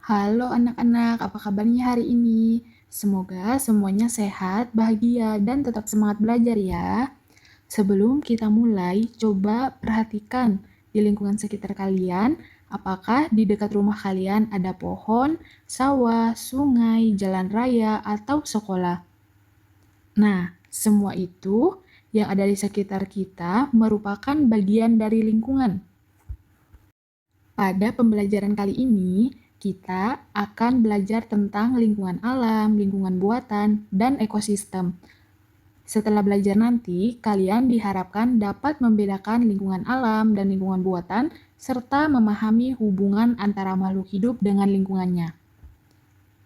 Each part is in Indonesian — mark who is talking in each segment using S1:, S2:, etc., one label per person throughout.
S1: Halo anak-anak, apa kabarnya hari ini? Semoga semuanya sehat, bahagia, dan tetap semangat belajar ya. Sebelum kita mulai, coba perhatikan di lingkungan sekitar kalian, apakah di dekat rumah kalian ada pohon, sawah, sungai, jalan raya, atau sekolah. Nah, semua itu yang ada di sekitar kita merupakan bagian dari lingkungan. Pada pembelajaran kali ini, kita akan belajar tentang lingkungan alam, lingkungan buatan, dan ekosistem. Setelah belajar nanti, kalian diharapkan dapat membedakan lingkungan alam dan lingkungan buatan, serta memahami hubungan antara makhluk hidup dengan lingkungannya.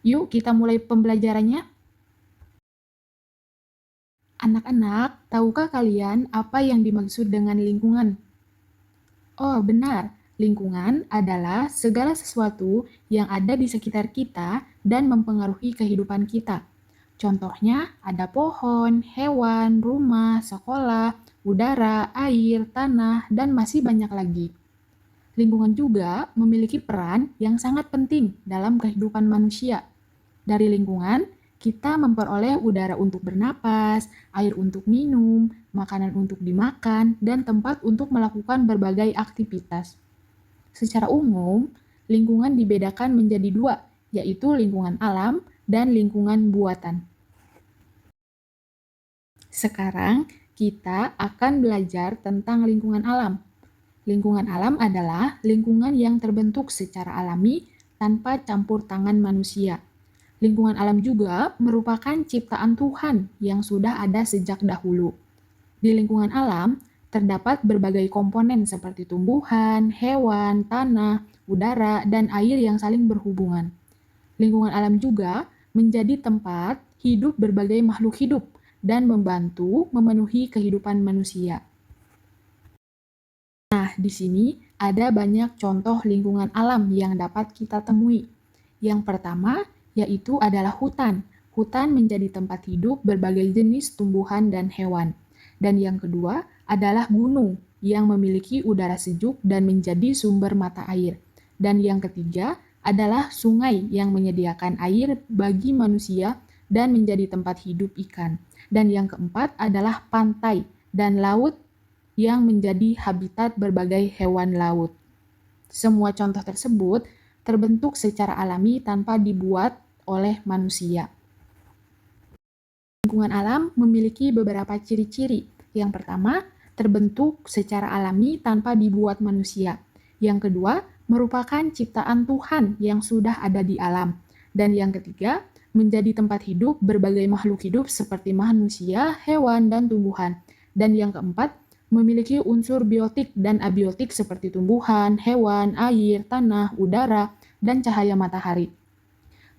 S1: Yuk, kita mulai pembelajarannya. Anak-anak, tahukah kalian apa yang dimaksud dengan lingkungan? Oh, benar. Lingkungan adalah segala sesuatu yang ada di sekitar kita dan mempengaruhi kehidupan kita. Contohnya, ada pohon, hewan, rumah, sekolah, udara, air, tanah, dan masih banyak lagi. Lingkungan juga memiliki peran yang sangat penting dalam kehidupan manusia. Dari lingkungan, kita memperoleh udara untuk bernapas, air untuk minum, makanan untuk dimakan, dan tempat untuk melakukan berbagai aktivitas. Secara umum, lingkungan dibedakan menjadi dua, yaitu lingkungan alam dan lingkungan buatan. Sekarang, kita akan belajar tentang lingkungan alam. Lingkungan alam adalah lingkungan yang terbentuk secara alami tanpa campur tangan manusia. Lingkungan alam juga merupakan ciptaan Tuhan yang sudah ada sejak dahulu. Di lingkungan alam, terdapat berbagai komponen seperti tumbuhan, hewan, tanah, udara, dan air yang saling berhubungan. Lingkungan alam juga menjadi tempat hidup berbagai makhluk hidup dan membantu memenuhi kehidupan manusia. Nah, di sini ada banyak contoh lingkungan alam yang dapat kita temui. Yang pertama, yaitu adalah hutan. Hutan menjadi tempat hidup berbagai jenis tumbuhan dan hewan. Dan yang kedua adalah gunung yang memiliki udara sejuk dan menjadi sumber mata air. Dan yang ketiga adalah sungai yang menyediakan air bagi manusia dan menjadi tempat hidup ikan. Dan yang keempat adalah pantai dan laut yang menjadi habitat berbagai hewan laut. Semua contoh tersebut terbentuk secara alami tanpa dibuat oleh manusia. Lingkungan alam memiliki beberapa ciri-ciri. Yang pertama, terbentuk secara alami tanpa dibuat manusia. Yang kedua, merupakan ciptaan Tuhan yang sudah ada di alam. Dan yang ketiga, menjadi tempat hidup berbagai makhluk hidup seperti manusia, hewan, dan tumbuhan. Dan yang keempat, memiliki unsur biotik dan abiotik seperti tumbuhan, hewan, air, tanah, udara, dan cahaya matahari.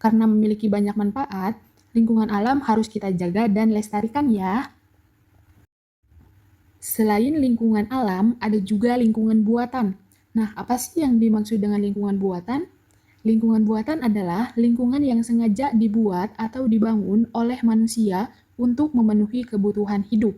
S1: Karena memiliki banyak manfaat, lingkungan alam harus kita jaga dan lestarikan ya. Selain lingkungan alam, ada juga lingkungan buatan. Nah, apa sih yang dimaksud dengan lingkungan buatan? Lingkungan buatan adalah lingkungan yang sengaja dibuat atau dibangun oleh manusia untuk memenuhi kebutuhan hidup.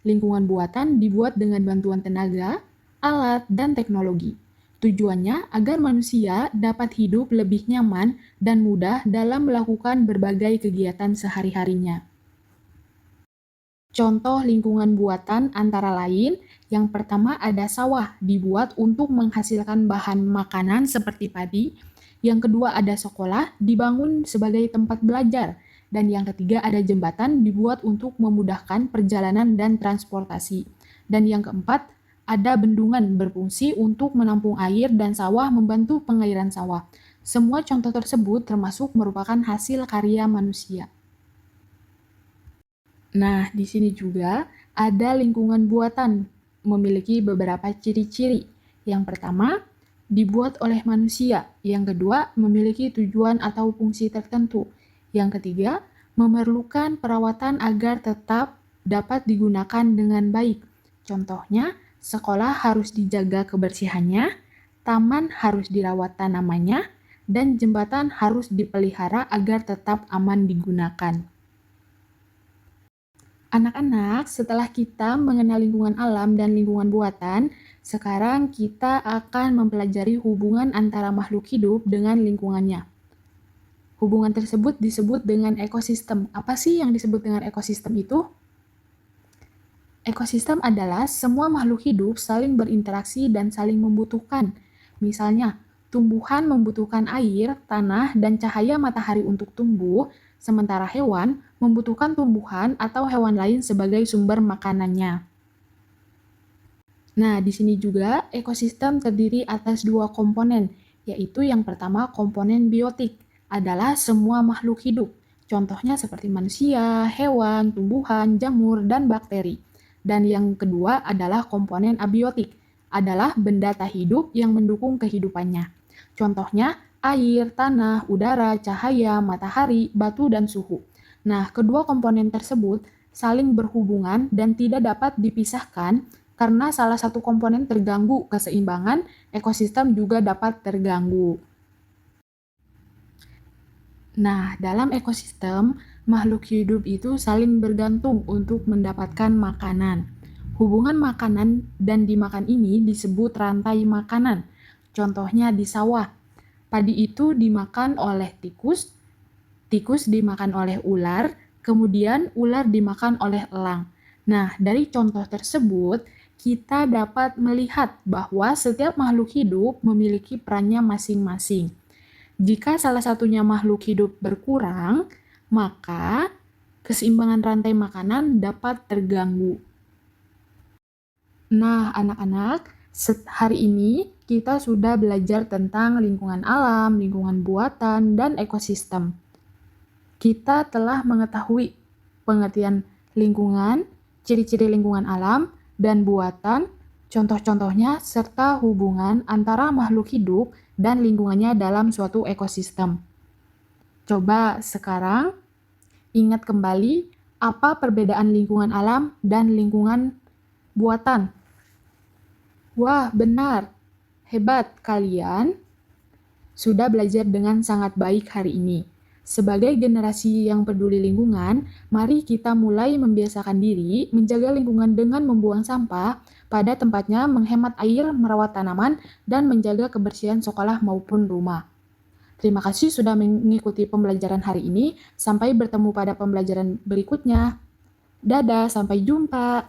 S1: Lingkungan buatan dibuat dengan bantuan tenaga, alat, dan teknologi. Tujuannya agar manusia dapat hidup lebih nyaman dan mudah dalam melakukan berbagai kegiatan sehari-harinya. Contoh lingkungan buatan antara lain, yang pertama ada sawah dibuat untuk menghasilkan bahan makanan seperti padi, yang kedua ada sekolah dibangun sebagai tempat belajar, dan yang ketiga ada jembatan dibuat untuk memudahkan perjalanan dan transportasi, dan yang keempat ada bendungan berfungsi untuk menampung air dan sawah membantu pengairan sawah. Semua contoh tersebut termasuk merupakan hasil karya manusia. Nah, di sini juga ada lingkungan buatan memiliki beberapa ciri-ciri. Yang pertama, dibuat oleh manusia. Yang kedua, memiliki tujuan atau fungsi tertentu. Yang ketiga, memerlukan perawatan agar tetap dapat digunakan dengan baik. Contohnya, sekolah harus dijaga kebersihannya, taman harus dirawat tanamannya, dan jembatan harus dipelihara agar tetap aman digunakan. Anak-anak, setelah kita mengenal lingkungan alam dan lingkungan buatan, sekarang kita akan mempelajari hubungan antara makhluk hidup dengan lingkungannya. Hubungan tersebut disebut dengan ekosistem. Apa sih yang disebut dengan ekosistem itu? Ekosistem adalah semua makhluk hidup saling berinteraksi dan saling membutuhkan. Misalnya, tumbuhan membutuhkan air, tanah, dan cahaya matahari untuk tumbuh, sementara hewan membutuhkan tumbuhan atau hewan lain sebagai sumber makanannya. Nah, di sini juga ekosistem terdiri atas dua komponen, yaitu yang pertama komponen biotik, adalah semua makhluk hidup. Contohnya seperti manusia, hewan, tumbuhan, jamur, dan bakteri. Dan yang kedua adalah komponen abiotik, adalah benda tak hidup yang mendukung kehidupannya. Contohnya air, tanah, udara, cahaya, matahari, batu, dan suhu. Nah, kedua komponen tersebut saling berhubungan dan tidak dapat dipisahkan karena salah satu komponen terganggu keseimbangan, ekosistem juga dapat terganggu. Nah, dalam ekosistem, makhluk hidup itu saling bergantung untuk mendapatkan makanan. Hubungan makanan dan dimakan ini disebut rantai makanan. Contohnya di sawah, padi itu dimakan oleh tikus, tikus dimakan oleh ular, kemudian ular dimakan oleh elang. Nah, dari contoh tersebut, kita dapat melihat bahwa setiap makhluk hidup memiliki perannya masing-masing. Jika salah satunya makhluk hidup berkurang, maka keseimbangan rantai makanan dapat terganggu. Nah, anak-anak, hari ini kita sudah belajar tentang lingkungan alam, lingkungan buatan, dan ekosistem. Kita telah mengetahui pengertian lingkungan, ciri-ciri lingkungan alam, dan buatan, contoh-contohnya, serta hubungan antara makhluk hidup dan lingkungannya dalam suatu ekosistem. Coba sekarang ingat kembali apa perbedaan lingkungan alam dan lingkungan buatan. Wah, benar. Hebat kalian sudah belajar dengan sangat baik hari ini. Sebagai generasi yang peduli lingkungan, mari kita mulai membiasakan diri menjaga lingkungan dengan membuang sampah pada tempatnya, menghemat air, merawat tanaman, dan menjaga kebersihan sekolah maupun rumah. Terima kasih sudah mengikuti pembelajaran hari ini. Sampai bertemu pada pembelajaran berikutnya. Dadah, sampai jumpa.